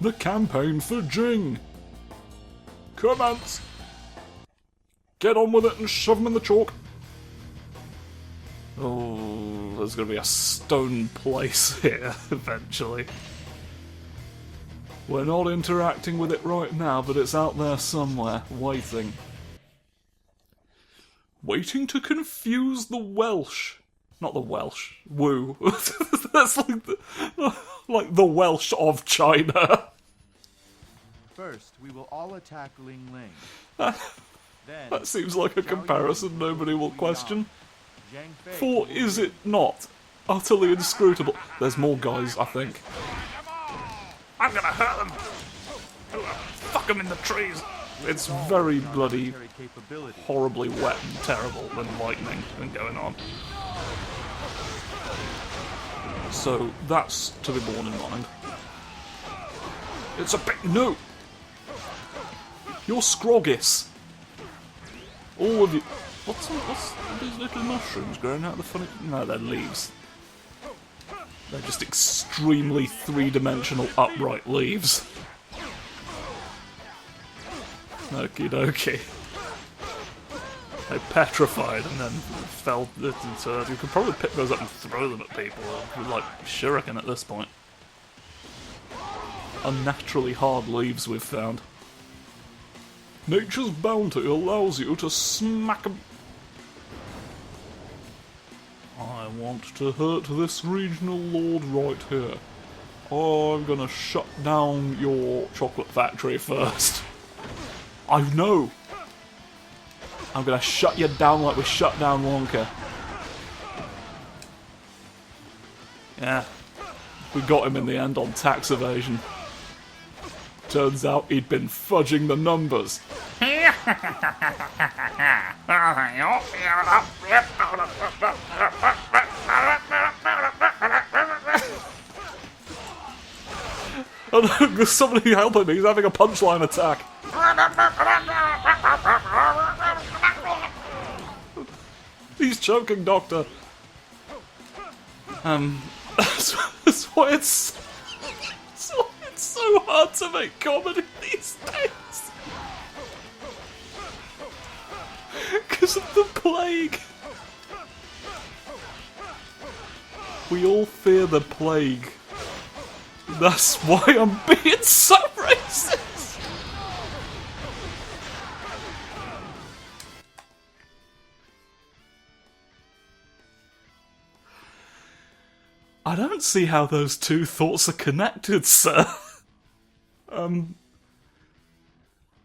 The campaign for Jing. Commence. Get on with it and shove him in the chalk. Oh, there's going to be a stone place here, eventually. We're not interacting with it right now, but it's out there somewhere, waiting. Waiting to confuse the Welsh. Not the Welsh. Woo. That's like the Welsh of China. First, we will all attack Ling Ling. That seems like a comparison nobody will question. For is it not utterly inscrutable? There's more guys, I think. I'm gonna hurt them! Fuck them in the trees! It's very bloody, horribly wet and terrible and lightning and going on. So that's to be borne in mind. It's a bit... No! You're Scroggis! All of you... What's these little mushrooms growing out of the funny... No, they're leaves. They're just extremely three-dimensional upright leaves. Okie dokie. They petrified and then fell into earth. You could probably pick those up and throw them at people. Like shuriken at this point. Unnaturally hard leaves we've found. Nature's bounty allows you to smack 'em. I want to hurt this regional lord right here. I'm gonna shut down your chocolate factory first. I know! I'm gonna shut you down like we shut down Wonka. Yeah. We got him in the end on tax evasion. Turns out he'd been fudging the numbers. Oh, there's somebody helping me, he's having a punchline attack. He's choking, Doctor. That's why it's so hard to make comedy these days. Because of the plague. We all fear the plague. That's why I'm being so racist. I don't see how those two thoughts are connected, sir. I'm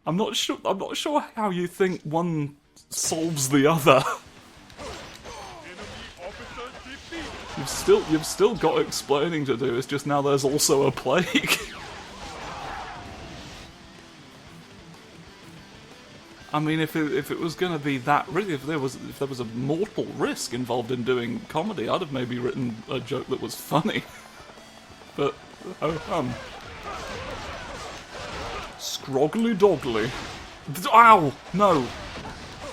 not sure how you think one solves the other. You've still got explaining to do. It's just now there's also a plague. I mean, if it was going to be that, really, if there was a mortal risk involved in doing comedy, I'd have maybe written a joke that was funny. But Scroggly Doggly. Ow! No!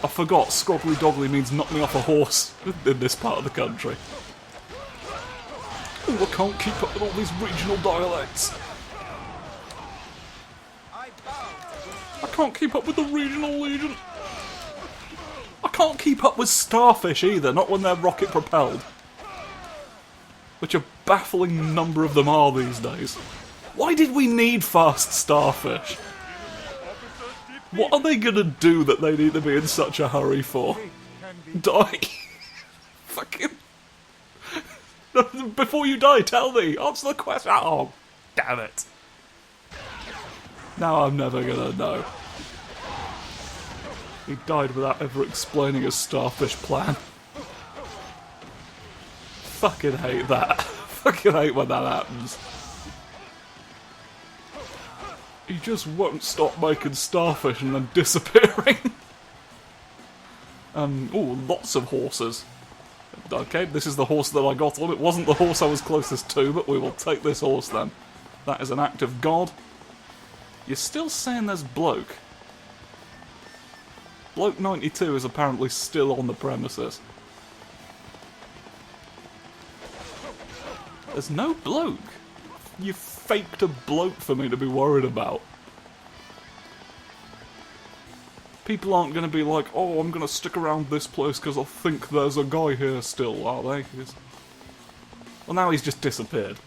I forgot, Scroggly Doggly means knock me off a horse in this part of the country. Oh, I can't keep up with all these regional dialects. I can't keep up with the regional legion. I can't keep up with starfish either, not when they're rocket propelled. Which a baffling number of them are these days. Why did we need fast starfish? What are they gonna do that they need to be in such a hurry for? Die? Fucking... Before you die, tell me! Answer the question! Oh, damn it. Now I'm never gonna know. He died without ever explaining his starfish plan. Fucking hate that. Fucking hate when that happens. He just won't stop making starfish and then disappearing. Ooh, lots of horses. Okay, this is the horse that I got on. It wasn't the horse I was closest to, but we will take this horse then. That is an act of God. You're still saying there's bloke. Bloke 92 is apparently still on the premises. There's no bloke. You faked a bloat for me to be worried about. People aren't going to be like, oh, I'm going to stick around this place because I think there's a guy here still, are they? Well, now he's just disappeared.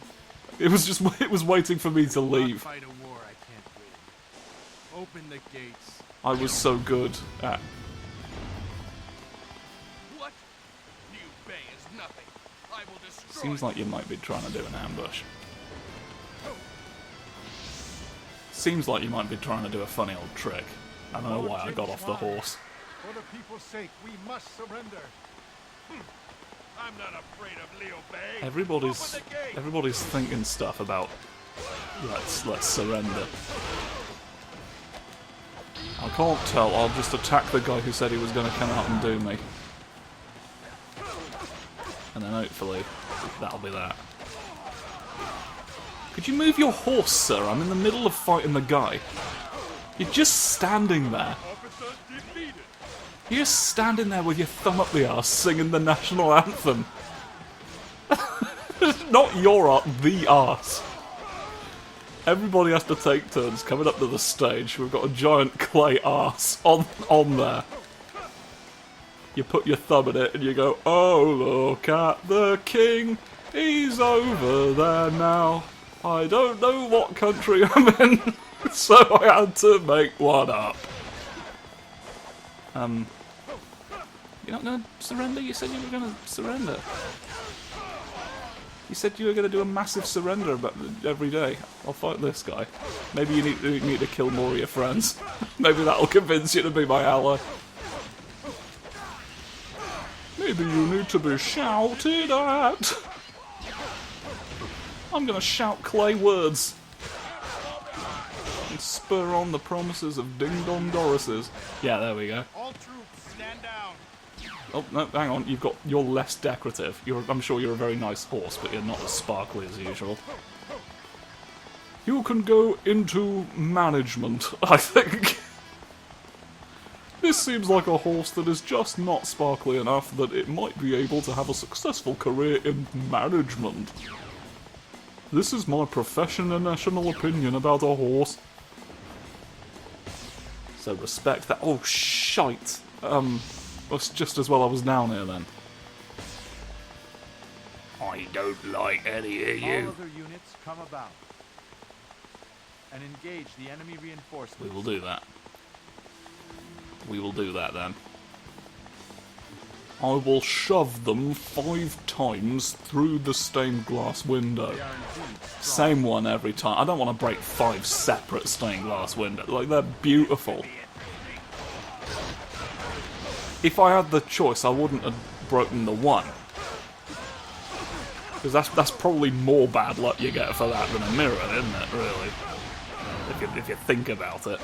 It was waiting for me to leave. Fight a war I can't win. Open the gates. I was so good at... What? Liu Bei is nothing. I will destroy. Seems like you might be trying to do an ambush. Seems like you might be trying to do a funny old trick. I don't know why I got off the horse. For the people's sake, we must surrender. I'm not afraid of Liu Bei. Everybody's thinking stuff about let's surrender. I can't tell. I'll just attack the guy who said he was going to come out and do me, and then hopefully that'll be that. Could you move your horse, sir? I'm in the middle of fighting the guy. You're just standing there. You're just standing there with your thumb up the arse singing the national anthem. Not your arse, the arse. Everybody has to take turns coming up to the stage. We've got a giant clay arse on there. You put your thumb in it and you go, oh, look at the king. He's over there now. I don't know what country I'm in. So I had to make one up. You're not going to surrender? You said you were going to surrender. You said you were going to do a massive surrender every day. I'll fight this guy. Maybe you need to kill more of your friends. Maybe that'll convince you to be my ally. Maybe you need to be shouted at. I'm going to shout clay words. And spur on the promises of Ding Dong Doris's. Yeah, there we go. All troops, stand down. Oh, no, hang on, you're less decorative. I'm sure you're a very nice horse, but you're not as sparkly as usual. You can go into management, I think. This seems like a horse that is just not sparkly enough that it might be able to have a successful career in management. This is my profession and national opinion about a horse. So respect that. Oh, shite. That's just as well I was down here then. I don't like any of All you. other units come about and engage the enemy reinforcements. We will do that. We will do that then. I will shove them 5 times through the stained glass window. They are indeed strong. Same one every time. I don't want to break 5 separate stained glass windows. Like, they're beautiful. If I had the choice, I wouldn't have broken the one. Because that's probably more bad luck you get for that than a mirror, isn't it, really? If you think about it.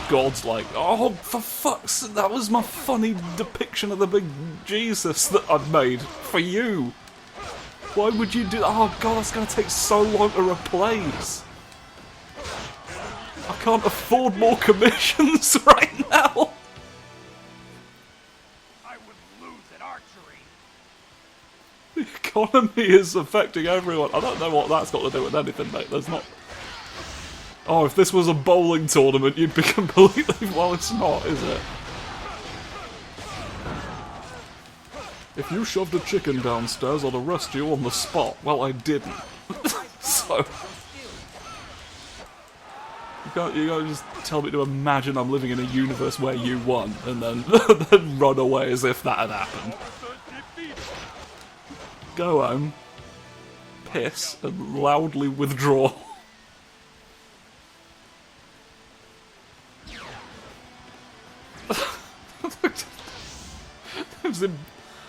God's like, oh, for fuck's sake, that was my funny depiction of the big Jesus that I'd made for you. Why would you do that? Oh god, that's going to take so long to replace. I can't afford more commissions right now. I would lose at archery. The economy is affecting everyone. I don't know what that's got to do with anything, mate. There's not... Oh, if this was a bowling tournament, you'd be completely... Well, it's not, is it? If you shoved a chicken downstairs, I'd arrest you on the spot. Well, I didn't. So... You can't just tell me to imagine I'm living in a universe where you won, and then, then run away as if that had happened. Go home, piss, and loudly withdraw.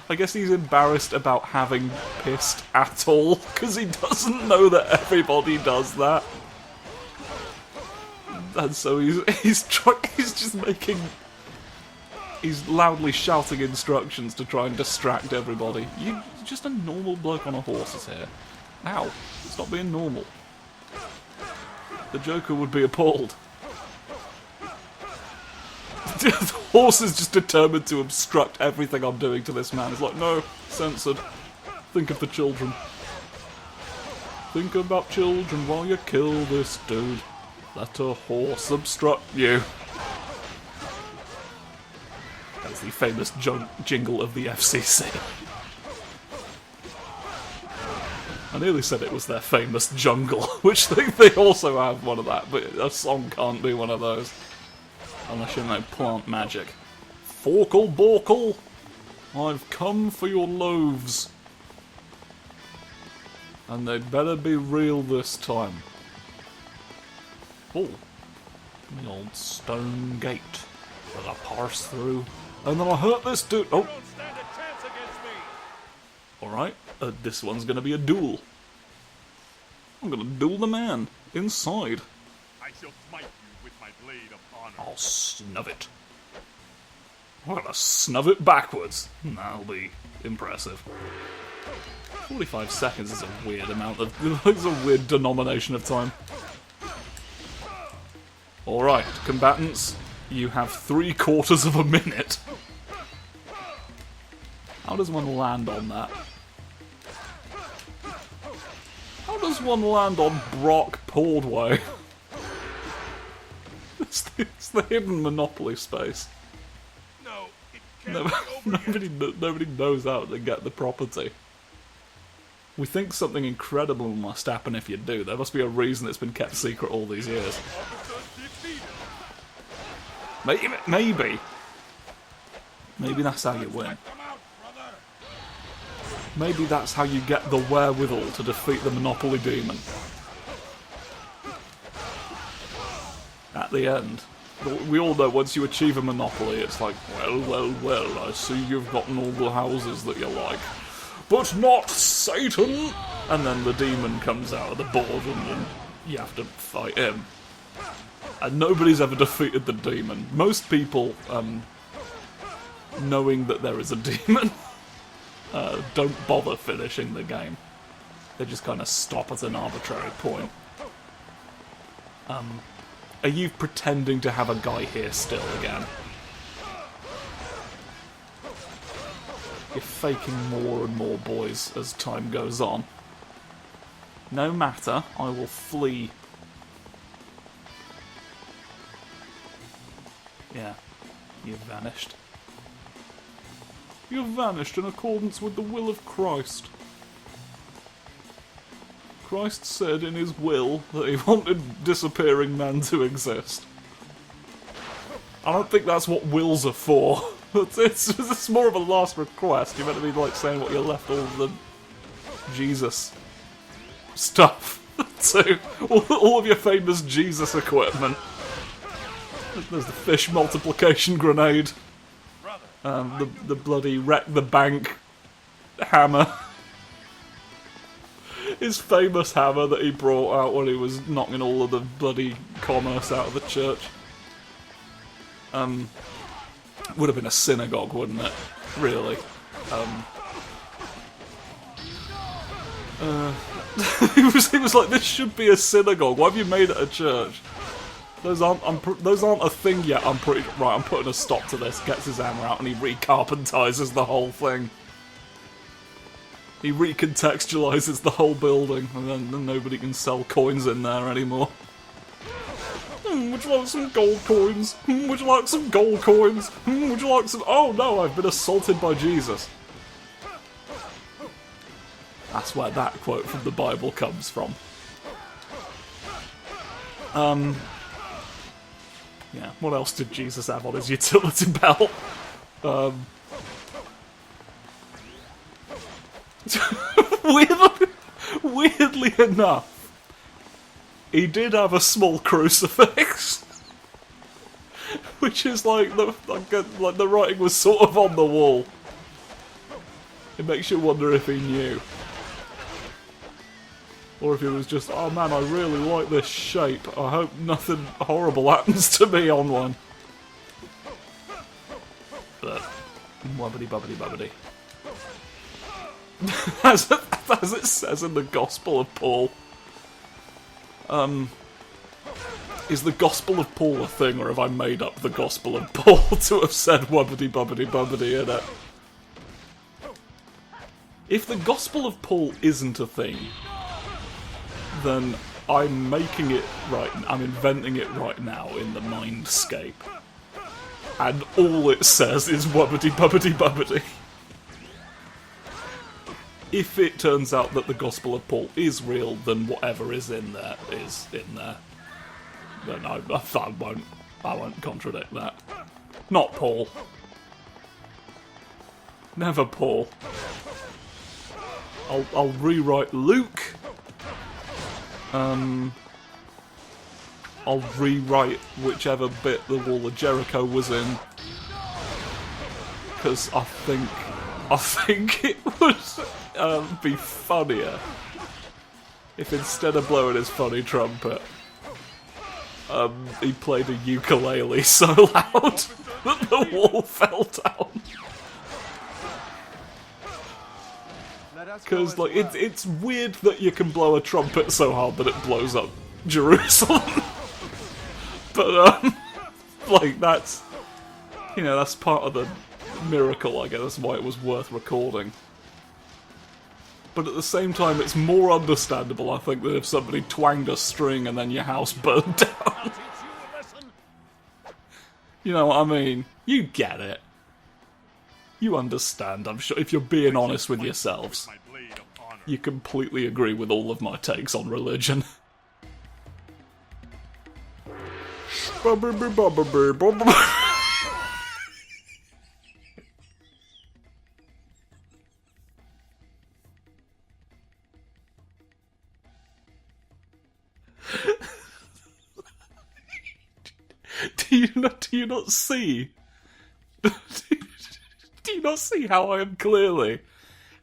I guess he's embarrassed about having pissed at all, because he doesn't know that everybody does that. And so he's just making... He's loudly shouting instructions to try and distract everybody. You're just a normal bloke on a horse is here. Ow, stop being normal. The Joker would be appalled. The horse is just determined to obstruct everything I'm doing to this man. He's like, no, censored. Think of the children. Think about children while you kill this dude. Let a horse obstruct you. That's the famous jingle of the FCC. I nearly said it was their famous jungle, which they also have one of that, but a song can't be one of those. Unless you know plant magic. Forkle Borkle, I've come for your loaves. And they'd better be real this time. Oh, the old stone gate that I pass through. And then I hurt this dude. Oh. Alright, this one's gonna be a duel. I'm gonna duel the man inside. I shall smite you with my blade of honor. I'll snub it. I'm gonna snub it backwards. That'll be impressive. 45 seconds is a weird amount of... it's a weird denomination of time. Alright, combatants, you have 3/4 of a minute. How does one land on that? How does one land on Brock Pordway? It's the hidden Monopoly space. No, it can't be over yet. Nobody knows how to get the property. We think something incredible must happen if you do. There must be a reason it's been kept secret all these years. Maybe that's how you win. Maybe that's how you get the wherewithal to defeat the Monopoly demon. At the end. We all know once you achieve a Monopoly, it's like, well, I see you've gotten all the houses that you like. But not Satan! And then the demon comes out of the board and you have to fight him. And nobody's ever defeated the demon. Most people, knowing that there is a demon, don't bother finishing the game. They just kind of stop at an arbitrary point. Are you pretending to have a guy here still again? You're faking more and more, boys, as time goes on. No matter, I will flee. Yeah, you've vanished. You've vanished in accordance with the will of Christ. Christ said in his will that he wanted disappearing men to exist. I don't think that's what wills are for. It's more of a last request. You're meant to be like saying what you left all of the Jesus stuff to. All of your famous Jesus equipment. There's the fish multiplication grenade. The bloody wreck the bank hammer. His famous hammer that he brought out when he was knocking all of the bloody commerce out of the church. Would have been a synagogue, wouldn't it? Really. He was like, this should be a synagogue. Why have you made it a church? Those aren't a thing yet. I'm putting a stop to this. Gets his hammer out and he recarpentizes the whole thing. He recontextualizes the whole building, and then nobody can sell coins in there anymore. Would you like some gold coins? Would you like some gold coins? Would you like some... Oh no, I've been assaulted by Jesus. That's where that quote from the Bible comes from. Yeah, what else did Jesus have on his utility belt? Weirdly enough, he did have a small crucifix, which is like the writing was sort of on the wall. It makes you wonder if he knew, or if he was just, oh man, I really like this shape. I hope nothing horrible happens to me on one. But wubbity bubbity bubbity. As it says in the Gospel of Paul. Is the Gospel of Paul a thing, or have I made up the Gospel of Paul to have said wubbity bubbity bubbity in it? If the Gospel of Paul isn't a thing, then I'm making it right. I'm inventing it right now in the mindscape. And all it says is wubbity bubbity bubbity. If it turns out that the Gospel of Paul is real, then whatever is in there is in there. Then I won't contradict that. Not Paul. Never Paul. I'll rewrite Luke. I'll rewrite whichever bit the Wall of Jericho was in, because I think it would be funnier if instead of blowing his funny trumpet, he played a ukulele so loud that the wall fell down. Because like it's weird that you can blow a trumpet so hard that it blows up Jerusalem. But like that's that's part of the miracle, I guess. That's why it was worth recording. But at the same time, it's more understandable, I think, than if somebody twanged a string and then your house burned down. You know what I mean? You get it. You understand, I'm sure. If you're being honest with yourselves, you completely agree with all of my takes on religion. Do you not see? Do you not see how I am clearly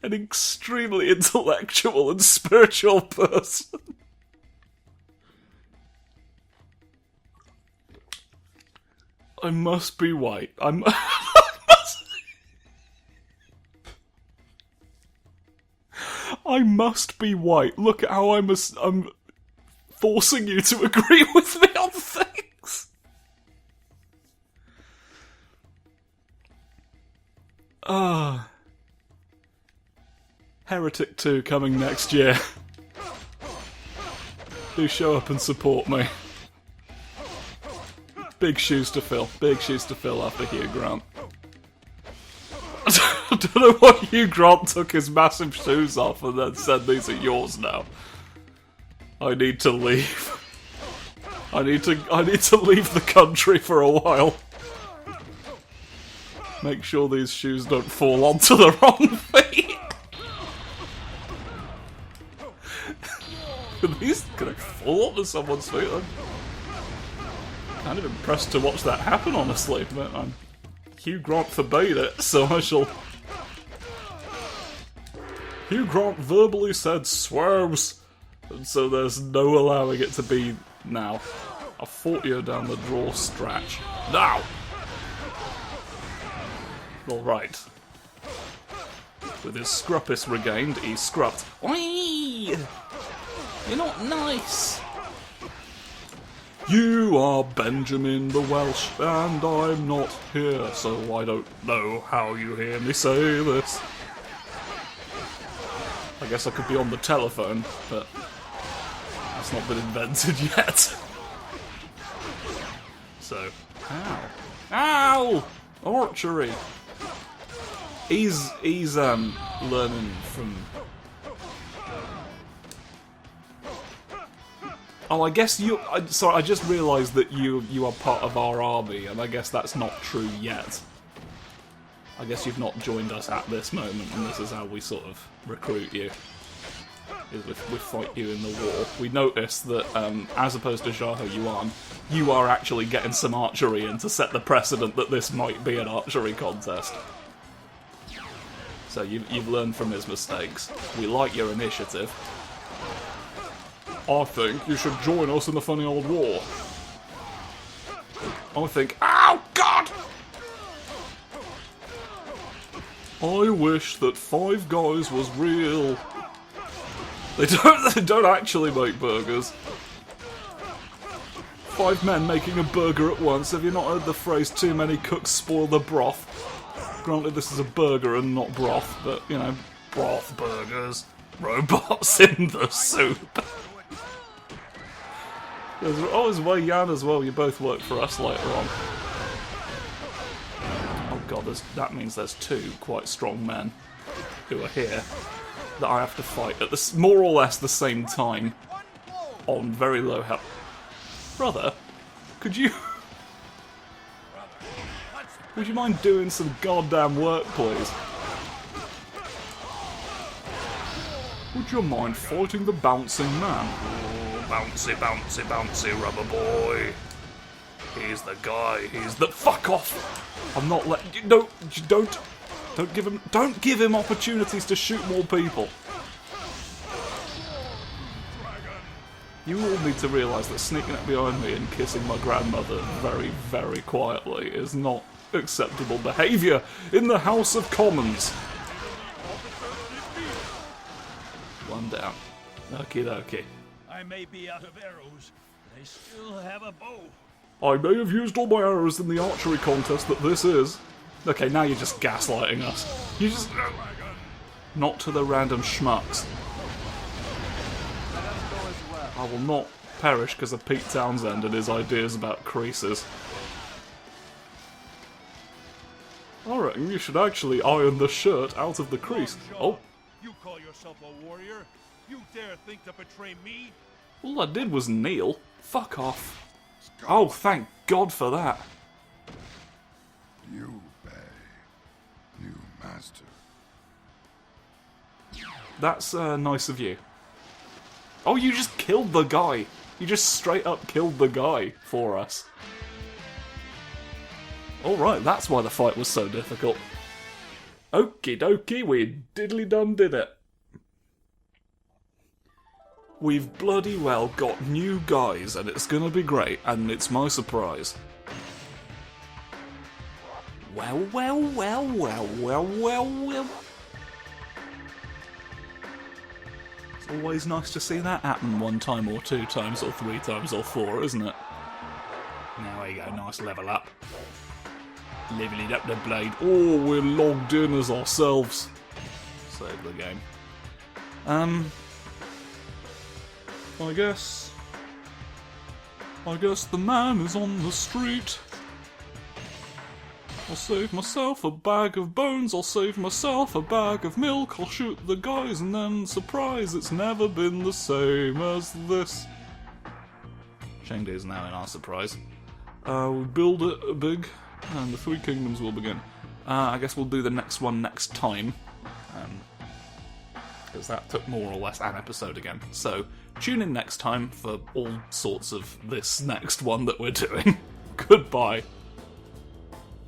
an extremely intellectual and spiritual person? I must be white. I must be white. Look at how I'm forcing you to agree with me on things. Heretic 2 coming next year. Do show up and support me. Big shoes to fill. Big shoes to fill after Hugh Grant. I don't know why Hugh Grant took his massive shoes off and then said, "These are yours now. I need to leave. I need to leave the country for a while. Make sure these shoes don't fall onto the wrong feet." Can I fall onto someone's feet? I'm kind of impressed to watch that happen, honestly, but Hugh Grant forbade it, so I shall... Hugh Grant verbally said swerves, and so there's no allowing it to be now. I fought you down the draw stretch. Now! Alright. With his scruppus regained, he scrupped. Whee! You're not nice! You are Benjamin the Welsh, and I'm not here, so I don't know how you hear me say this. I guess I could be on the telephone, but that's not been invented yet. So, ow! Archery! He's learning from... Oh, I guess you... Sorry, I just realised that you are part of our army, and I guess that's not true yet. I guess you've not joined us at this moment, and this is how we sort of recruit you. Is we fight you in the war. We noticed that, as opposed to Jaho Yuan, you are actually getting some archery in to set the precedent that this might be an archery contest. So you've learned from his mistakes. We like your initiative. I think you should join us in the funny old war. I think... Ow, God! I wish that Five Guys was real. They don't actually make burgers. 5 men making a burger at once. Have you not heard the phrase, too many cooks spoil the broth? Granted, this is a burger and not broth, but, you know, broth burgers. Robots in the soup. There's Wei Yan as well. You both work for us later on. Oh god, that means there's two quite strong men who are here that I have to fight at more or less the same time on very low health. Brother, could you... would you mind doing some goddamn work, please? Would you mind fighting the bouncing man? Oh, bouncy, bouncy, bouncy, rubber boy. He's the guy. He's the... Fuck off! I'm not letting you... No, don't give him opportunities to shoot more people. You all need to realise that sneaking up behind me and kissing my grandmother very, very quietly is not acceptable behaviour in the House of Commons. One down. Okie dokie. I may be out of arrows, but I still have a bow. I may have used all my arrows in the archery contest that this is. Okay, now you're just gaslighting us. You just... Not to the random schmucks. I will not perish because of Pete Townsend and his ideas about creases. I reckon you should actually iron the shirt out of the crease. Oh. You call yourself a warrior? You dare think to betray me? All I did was kneel. Fuck off. Oh, thank God for that. You obey. New master. That's nice of you. Oh, you just killed the guy. You just straight up killed the guy for us. Alright, that's why the fight was so difficult. Okie dokie, we diddly done did it. We've bloody well got new guys, and it's gonna be great, and it's my surprise. Well, well, well, well, well, well, well. It's always nice to see that happen one time or two times or three times or four, isn't it? Now there you go, nice level up. Leveling up the blade. Oh, we're logged in as ourselves. Save the game. I guess the man is on the street. I'll save myself a bag of bones, I'll save myself a bag of milk, I'll shoot the guys and then, surprise, it's never been the same as this. Chengdu is now in our surprise. We build it big, and the Three Kingdoms will begin. I guess we'll do the next one next time. Because that took more or less an episode again. So, tune in next time for all sorts of this next one that we're doing. Goodbye.